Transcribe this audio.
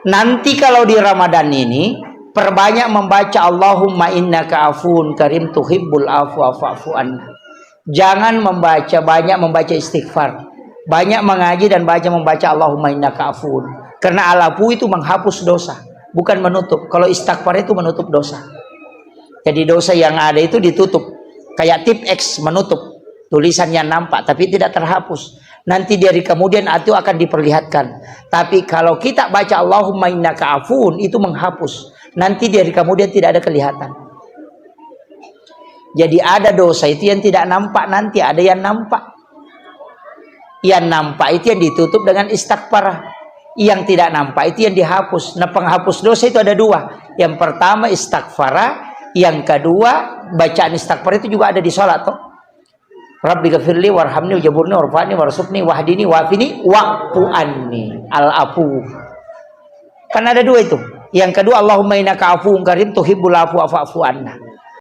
Nanti kalau di Ramadan ini perbanyak membaca Allahumma innaka afuwun karim tuhibbul afwa fa'fu anna. Jangan banyak membaca istighfar. Banyak mengaji dan membaca Allahumma innaka afuwun. Karena al-afu itu menghapus dosa, bukan menutup. Kalau istighfar itu menutup dosa. Jadi dosa yang ada itu ditutup. Kayak tip X menutup. Tulisannya nampak tapi tidak terhapus. Nanti dari kemudian itu akan diperlihatkan. Tapi kalau kita baca Allahumma innaka afuwun itu menghapus. Nanti dari kemudian tidak ada kelihatan. Jadi ada dosa itu yang tidak nampak, nanti ada yang nampak. Yang nampak itu yang ditutup dengan istighfar. Yang tidak nampak itu yang dihapus. Nah, penghapus dosa itu ada dua. Yang pertama istighfar, yang kedua bacaan istighfar itu juga ada di salat toh. Rabbi ghafirli warhamni wajaburni warfa'ni warzuqni wahdini wafini wa'fu anni. Al-afu. Kan ada dua itu. Yang kedua Allahumma innaka afuwun karim tuhibbul afwa fa'fu anna.